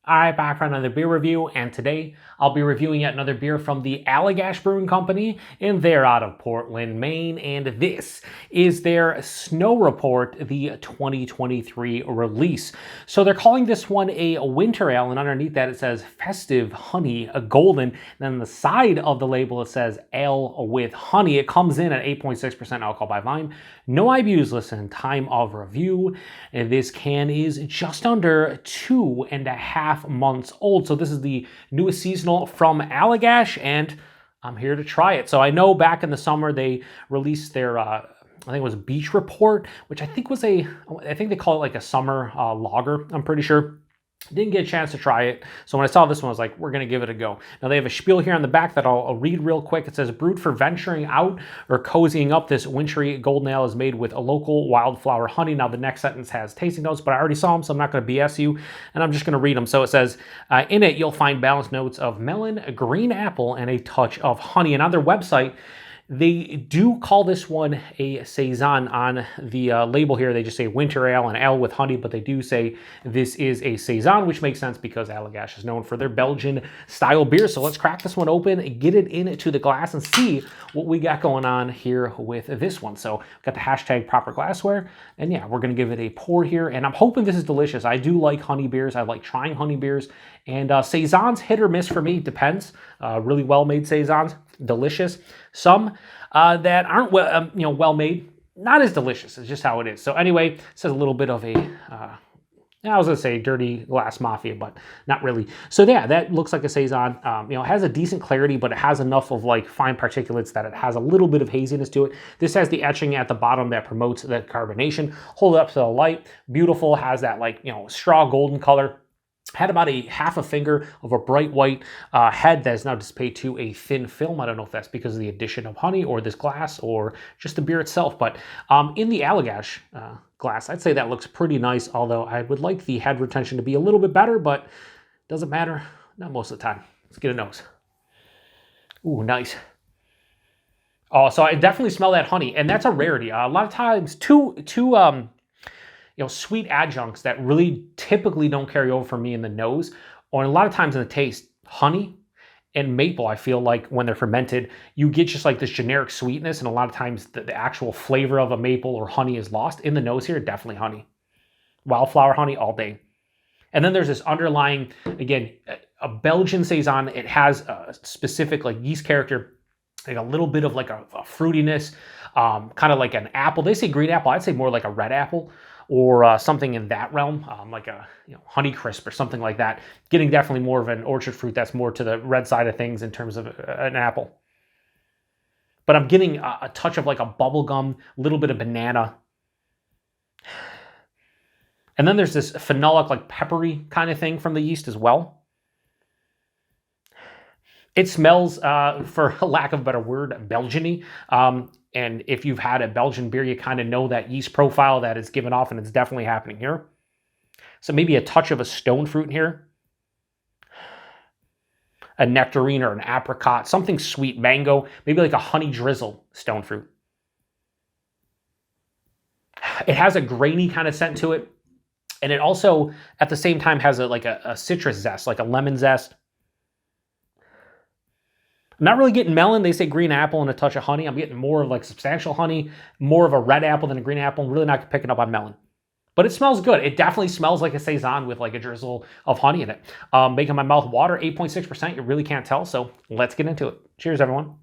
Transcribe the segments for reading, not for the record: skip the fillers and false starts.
Alright, back for another beer review, and today I'll be reviewing yet another beer from the Allagash Brewing Company, and they're out of Portland, Maine, and this is their Snow Report, the 2023 release. So they're calling this one a winter ale, and underneath that it says festive honey, a golden, and then on the side of the label it says ale with honey. It comes in at 8.6% alcohol by volume, no IBUs listed, time of review, and this can is just under 2.5 months old. So this is the newest seasonal from Allagash, and I'm here to try it. So I know back in the summer they released their I think it was Beach Report, which I think they call it like a summer lager, I'm pretty sure. Didn't get a chance to try it, so when I saw this one, I was like, we're going to give it a go. Now, they have a spiel here on the back that I'll read real quick. It says, brewed for venturing out or cozying up, this wintry golden ale is made with a local wildflower honey. Now, the next sentence has tasting notes, but I already saw them, so I'm not going to BS you, and I'm just going to read them. So it says, in it, you'll find balanced notes of melon, green apple, and a touch of honey. And on their website, they do call this one a Saison. On the label here, they just say winter ale and ale with honey, but they do say this is a Saison, which makes sense because Allagash is known for their Belgian style beer. So let's crack this one open, get it into the glass, and see what we got going on here with this one. So got the hashtag proper glassware, and yeah, we're gonna give it a pour here, and I'm hoping this is delicious. I do like honey beers. I like trying honey beers, and Saisons hit or miss for me, depends. Really well-made Saisons, delicious. Some that aren't well made, not as delicious. It's just how it is. So anyway, it says a little bit of a I was gonna say dirty glass mafia, but not really. So yeah, that looks like a Saison. It has a decent clarity, but it has enough of like fine particulates that it has a little bit of haziness to it. This has the etching at the bottom that promotes that carbonation. Hold it up to the light. Beautiful. Has that straw golden color. Had about a half a finger of a bright white head that is now displayed to a thin film. I don't know if that's because of the addition of honey or this glass or just the beer itself, but in the Allagash glass, I'd say that looks pretty nice, although I would like the head retention to be a little bit better, but doesn't matter, not most of the time. Let's get a nose. Ooh, nice. Oh, so I definitely smell that honey, and that's a rarity. A lot of times, two sweet adjuncts that really typically don't carry over for me in the nose, or a lot of times in the taste, honey and maple. I feel like when they're fermented, you get just like this generic sweetness, and a lot of times the actual flavor of a maple or honey is lost. In the nose here, definitely honey. Wildflower honey all day. And then there's this underlying, again, a Belgian Saison. It has a specific like yeast character, like a little bit of like a fruitiness, kind of like an apple. They say green apple. I'd say more like a red apple, or something in that realm, like a Honey Crisp or something like that. Getting definitely more of an orchard fruit that's more to the red side of things in terms of an apple. But I'm getting a touch of like a bubble gum, a little bit of banana. And then there's this phenolic, like peppery kind of thing from the yeast as well. It smells, for lack of a better word, Belgian-y. And if you've had a Belgian beer, you kind of know that yeast profile that is given off, and it's definitely happening here. So maybe a touch of a stone fruit here. A nectarine or an apricot, something sweet, mango, maybe like a honey drizzle stone fruit. It has a grainy kind of scent to it. And it also, at the same time, has a citrus zest, like a lemon zest. I'm not really getting melon. They say green apple and a touch of honey. I'm getting more of like substantial honey, more of a red apple than a green apple. I'm really not picking up on melon. But it smells good. It definitely smells like a Saison with like a drizzle of honey in it. Making my mouth water, 8.6%. You really can't tell, so let's get into it. Cheers, everyone.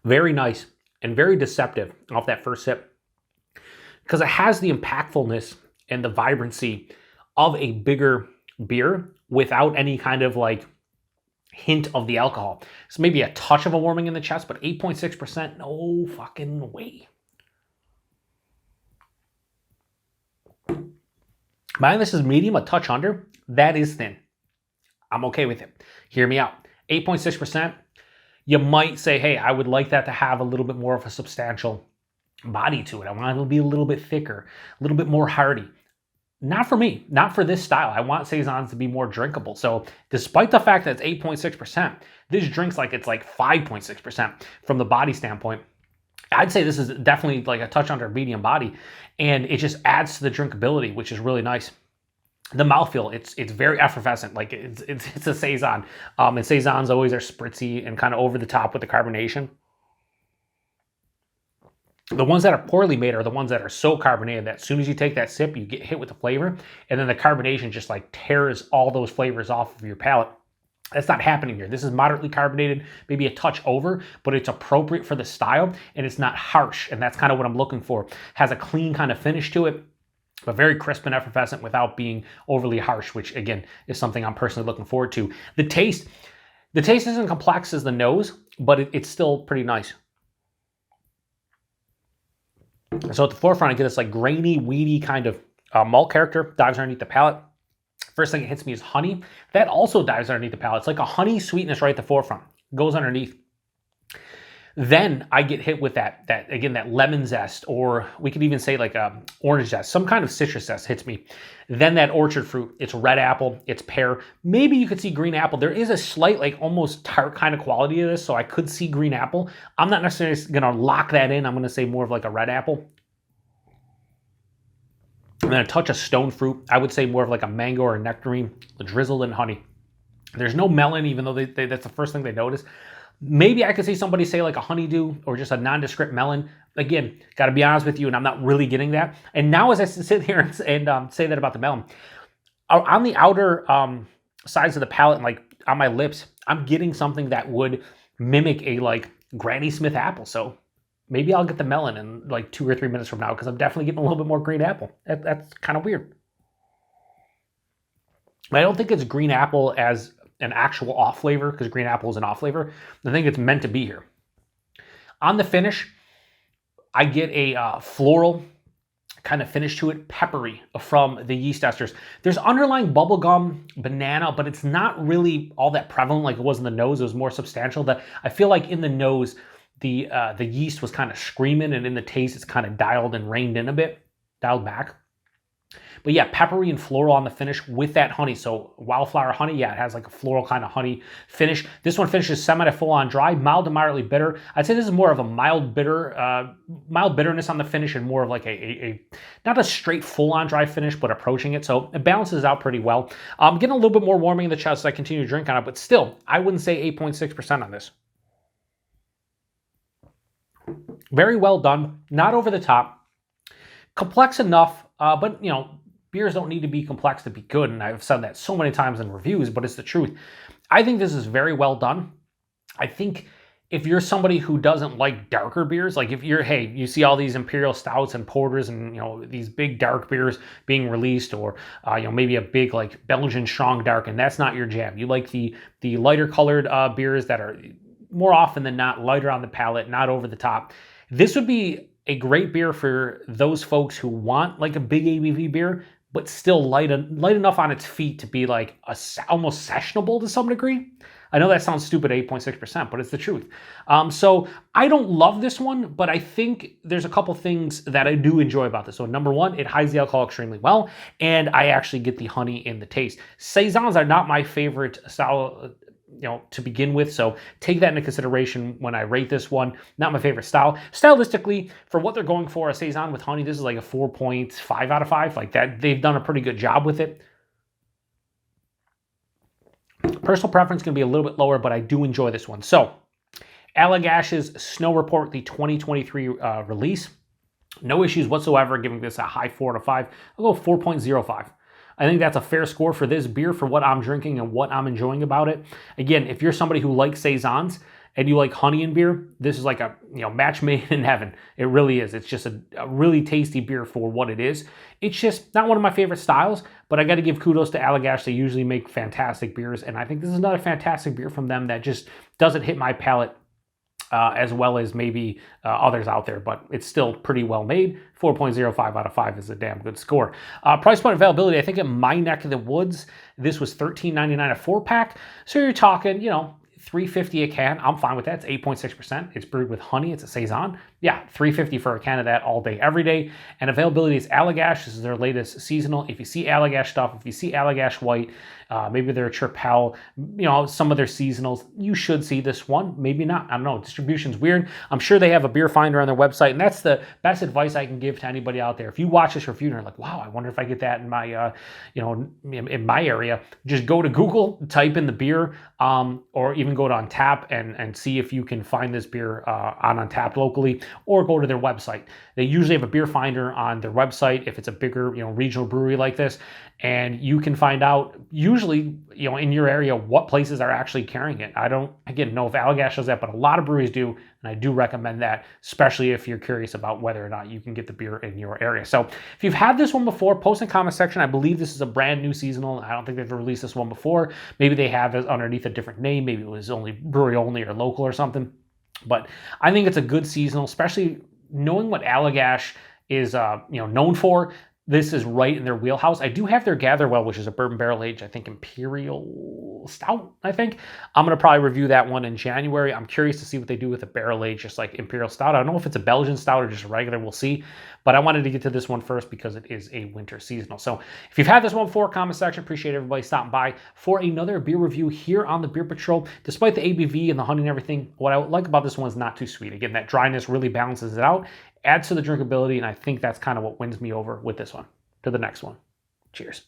Very nice and very deceptive off that first sip, because it has the impactfulness and the vibrancy of a bigger beer without any kind of like hint of the alcohol. So maybe a touch of a warming in the chest, but 8.6%, no fucking way. Mine, this is medium, a touch under. That is thin. I'm okay with it. Hear me out. 8.6%. You might say, hey, I would like that to have a little bit more of a substantial body to it. I want it to be a little bit thicker, a little bit more hearty. Not for me, not for this style. I want Saisons to be more drinkable. So despite the fact that it's 8.6%, this drinks like it's like 5.6% from the body standpoint. I'd say this is definitely like a touch under medium body, and it just adds to the drinkability, which is really nice. The mouthfeel, it's very effervescent, like it's a Saison. And Saisons always are spritzy and kind of over the top with the carbonation. The ones that are poorly made are the ones that are so carbonated that as soon as you take that sip, you get hit with the flavor, and then the carbonation just like tears all those flavors off of your palate. That's not happening here. This is moderately carbonated, maybe a touch over, but it's appropriate for the style, and it's not harsh, and that's kind of what I'm looking for. Has a clean kind of finish to it, but very crisp and effervescent without being overly harsh, which again is something I'm personally looking forward to. The taste isn't complex as the nose, but it's still pretty nice. So at the forefront, I get this like grainy, weedy kind of malt character, dives underneath the palate. First thing that hits me is honey. That also dives underneath the palate. It's like a honey sweetness right at the forefront. Goes underneath. Then I get hit with that lemon zest, or we could even say like a orange zest, some kind of citrus zest hits me. Then that orchard fruit, it's red apple, it's pear. Maybe you could see green apple. There is a slight like almost tart kind of quality to this, so I could see green apple. I'm not necessarily gonna lock that in. I'm gonna say more of like a red apple. And then a touch of stone fruit. I would say more of like a mango or a nectarine, drizzled in honey. There's no melon, even though that's the first thing they notice. Maybe I could see somebody say like a honeydew or just a nondescript melon. Again, got to be honest with you, and I'm not really getting that. And now as I sit here and say that about the melon, on the outer sides of the palate and like on my lips, I'm getting something that would mimic a like Granny Smith apple. So maybe I'll get the melon in like 2 or 3 minutes from now, because I'm definitely getting a little bit more green apple. That's kind of weird. But I don't think it's green apple as an actual off flavor, because green apple is an off flavor. I think it's meant to be here. On the finish, I get a floral kind of finish to it, peppery from the yeast esters. There's underlying bubblegum, banana, but it's not really all that prevalent like it was in the nose. It was more substantial. That I feel like in the nose, the yeast was kind of screaming, and in the taste, it's kind of dialed and reined in a bit, dialed back. But yeah, peppery and floral on the finish with that honey. So wildflower honey, yeah, it has like a floral kind of honey finish. This one finishes semi to full on dry, mild to moderately bitter. I'd say this is more of a mild bitterness on the finish, and more of like a not a straight full on dry finish, but approaching it. So it balances out pretty well. I'm getting a little bit more warming in the chest as I continue to drink on it, but still, I wouldn't say 8.6% on this. Very well done, not over the top, complex enough, but you know, beers don't need to be complex to be good, and I've said that so many times in reviews, but it's the truth. I think this is very well done. I think if you're somebody who doesn't like darker beers, like if you're, hey, you see all these imperial stouts and porters and, you know, these big dark beers being released, or, you know, maybe a big like Belgian strong dark, and that's not your jam. You like the lighter colored beers that are more often than not lighter on the palate, not over the top. This would be a great beer for those folks who want like a big ABV beer, but still light enough on its feet to be like almost sessionable to some degree. I know that sounds stupid, 8.6%, but it's the truth. So I don't love this one, but I think there's a couple things that I do enjoy about this. So number one, it hides the alcohol extremely well, and I actually get the honey in the taste. Saisons are not my favorite style, you know, to begin with, so take that into consideration when I rate this one. Not my favorite style. Stylistically, for what they're going for, a Saison with honey, this is like a 4.5 out of 5. Like that, they've done a pretty good job with it. Personal preference going to be a little bit lower, but I do enjoy this one. So, Allagash's Snow Report, the 2023 release. No issues whatsoever, giving this a high 4 out of 5. I'll go 4.05. I think that's a fair score for this beer, for what I'm drinking and what I'm enjoying about it. Again, if you're somebody who likes Saisons and you like honey in beer, this is like a, you know, match made in heaven. It really is. It's just a really tasty beer for what it is. It's just not one of my favorite styles, but I got to give kudos to Allagash. They usually make fantastic beers, and I think this is another fantastic beer from them that just doesn't hit my palate as well as maybe others out there, but it's still pretty well made. 4.05 out of 5 is a damn good score. Price point availability, I think in my neck of the woods, this was $13.99 a 4-pack. So you're talking, you know, $3.50 a can. I'm fine with that. It's 8.6%. It's brewed with honey. It's a Saison. Yeah, $3.50 for a can of that all day, every day. And availability is Allagash. This is their latest seasonal. If you see Allagash stuff, if you see Allagash White, maybe they're Chirpel, some of their seasonals, you should see this one. Maybe not. I don't know. Distribution's weird. I'm sure they have a beer finder on their website, and that's the best advice I can give to anybody out there. If you watch this review and you're like, wow, I wonder if I get that in my, in my area, just go to Google, type in the beer, or even go to Untappd and see if you can find this beer on Untappd locally, or go to their website. They usually have a beer finder on their website if it's a bigger, regional brewery like this, and you can find out usually, in your area what places are actually carrying it. I don't, again, know if Allagash does that, but a lot of breweries do, and I do recommend that, especially if you're curious about whether or not you can get the beer in your area. So if you've had this one before, post in the comment section. I believe this is a brand new seasonal. I don't think they've released this one before. Maybe they have it underneath a different name. Maybe it was only brewery only or local or something. But I think it's a good seasonal, especially knowing what Allagash is known for. This is right in their wheelhouse. I do have their Gatherwell, which is a bourbon barrel aged, I think, Imperial Stout, I think. I'm going to probably review that one in January. I'm curious to see what they do with a barrel aged, just like Imperial Stout. I don't know if it's a Belgian Stout or just a regular. We'll see. But I wanted to get to this one first because it is a winter seasonal. So if you've had this one before, comment section. Appreciate everybody stopping by for another beer review here on the Beer Patrol. Despite the ABV and the honey and everything, what I like about this one is not too sweet. Again, that dryness really balances it out, adds to the drinkability, and I think that's kind of what wins me over with this one. To the next one. Cheers.